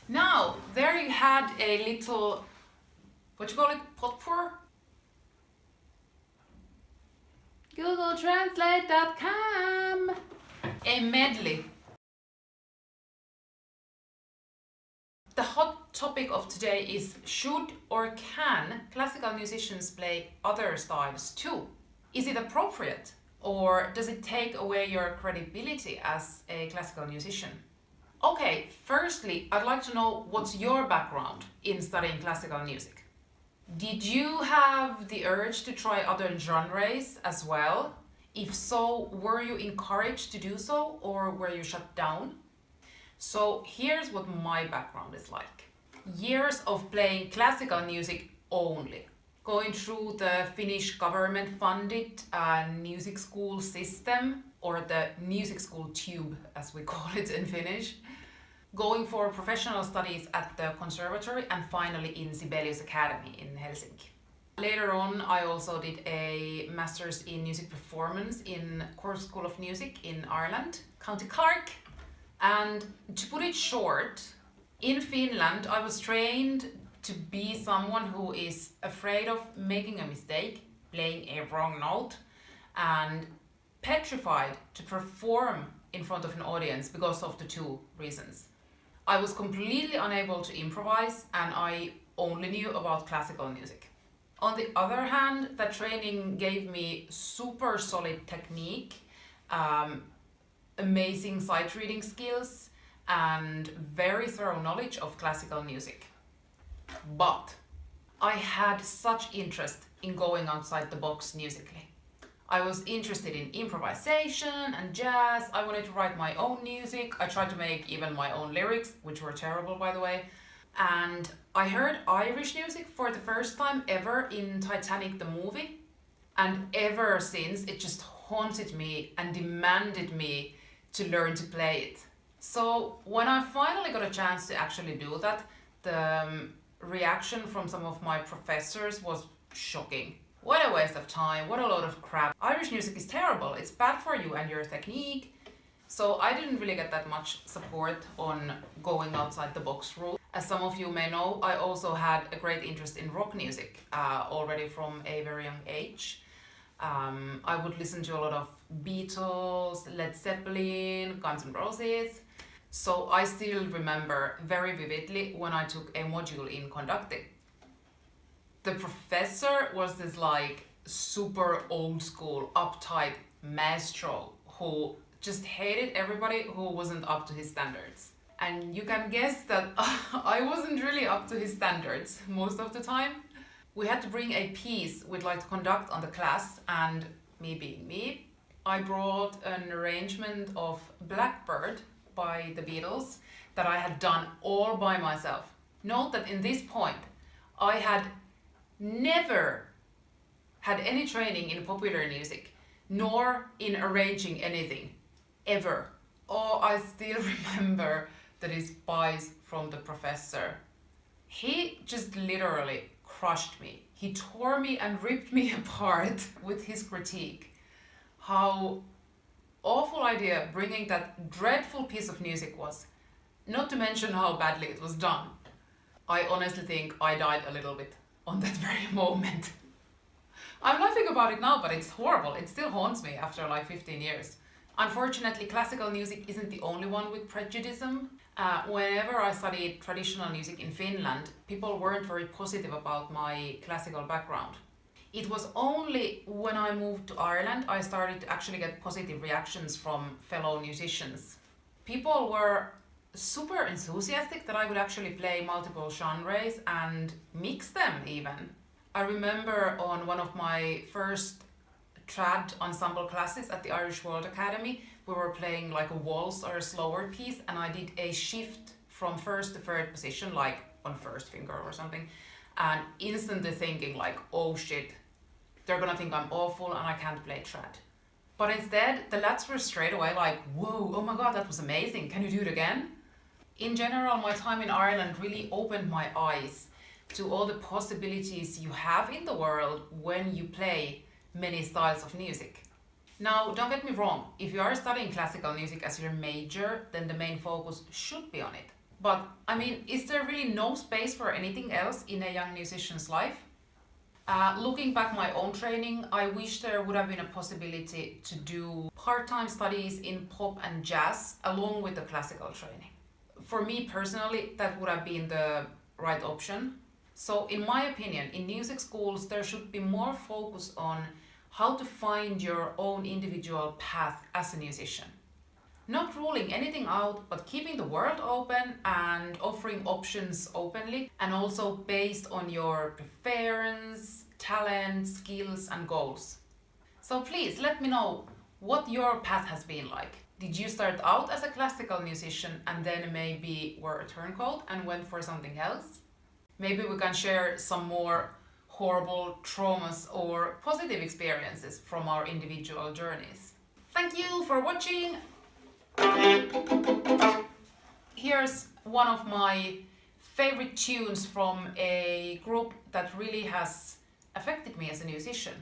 Now, there you had a little, what you call it, potpourri? GoogleTranslate.com. A medley. The hot topic of today is, should or can classical musicians play other styles too? Is it appropriate, or does it take away your credibility as a classical musician? Okay, firstly, I'd like to know what's your background in studying classical music. Did you have the urge to try other genres as well? If so, were you encouraged to do so, or were you shut down? So here's what my background is like. Years of playing classical music only. Going through the Finnish government-funded music school system, or the music school tube as we call it in Finnish. Going for professional studies at the conservatory, and finally in Sibelius Academy in Helsinki. Later on, I also did a master's in music performance in Cork School of Music in Ireland, County Cork. And to put it short, in Finland I was trained to be someone who is afraid of making a mistake, playing a wrong note, and petrified to perform in front of an audience because of the two reasons. I was completely unable to improvise, and I only knew about classical music. On the other hand, that training gave me super solid technique, amazing sight reading skills, and very thorough knowledge of classical music. But I had such interest in going outside the box musically. I was interested in improvisation and jazz. I wanted to write my own music. I tried to make even my own lyrics, which were terrible, by the way. And I heard Irish music for the first time ever in Titanic the movie. And ever since, it just haunted me and demanded me to learn to play it. So when I finally got a chance to actually do that, the reaction from some of my professors was shocking. What a waste of time, what a load of crap. Irish music is terrible, it's bad for you and your technique. So I didn't really get that much support on going outside the box route. As some of you may know, I also had a great interest in rock music already from a very young age. I would listen to a lot of Beatles, Led Zeppelin, Guns N' Roses. So I still remember very vividly when I took a module in conducting. The professor was this like super old school, uptight maestro who just hated everybody who wasn't up to his standards. And you can guess that I wasn't really up to his standards most of the time. We had to bring a piece we'd like to conduct on the class, and me being me, I brought an arrangement of Blackbird by the Beatles that I had done all by myself. Note that in this point, I had never had any training in popular music, nor in arranging anything, ever. Oh, I still remember the despise from the professor. He just literally crushed me. He tore me and ripped me apart with his critique. How awful idea bringing that dreadful piece of music was, not to mention how badly it was done. I honestly think I died a little bit on that very moment. I'm laughing about it now, but it's horrible. It still haunts me after like 15 years. Unfortunately, classical music isn't the only one with prejudice. Whenever I studied traditional music in Finland, people weren't very positive about my classical background. It was only when I moved to Ireland I started to actually get positive reactions from fellow musicians. People were super enthusiastic that I would actually play multiple genres and mix them even. I remember on one of my first trad ensemble classes at the Irish World Academy, we were playing like a waltz or a slower piece, and I did a shift from first to third position, like on first finger or something, and instantly thinking like, oh shit, they're gonna think I'm awful and I can't play trad. But instead, the lads were straight away like, whoa, oh my god, that was amazing, can you do it again? In general, my time in Ireland really opened my eyes to all the possibilities you have in the world when you play many styles of music. Now, don't get me wrong, if you are studying classical music as your major, then the main focus should be on it. But, I mean, is there really no space for anything else in a young musician's life? Looking back my own training, I wish there would have been a possibility to do part-time studies in pop and jazz along with the classical training. For me personally, that would have been the right option. So in my opinion, in music schools, there should be more focus on how to find your own individual path as a musician. Not ruling anything out, but keeping the world open and offering options openly and also based on your preference, talent, skills and goals. So please let me know what your path has been like. Did you start out as a classical musician and then maybe were a turncoat and went for something else? Maybe we can share some more horrible traumas or positive experiences from our individual journeys. Thank you for watching! Here's one of my favorite tunes from a group that really has affected me as a musician.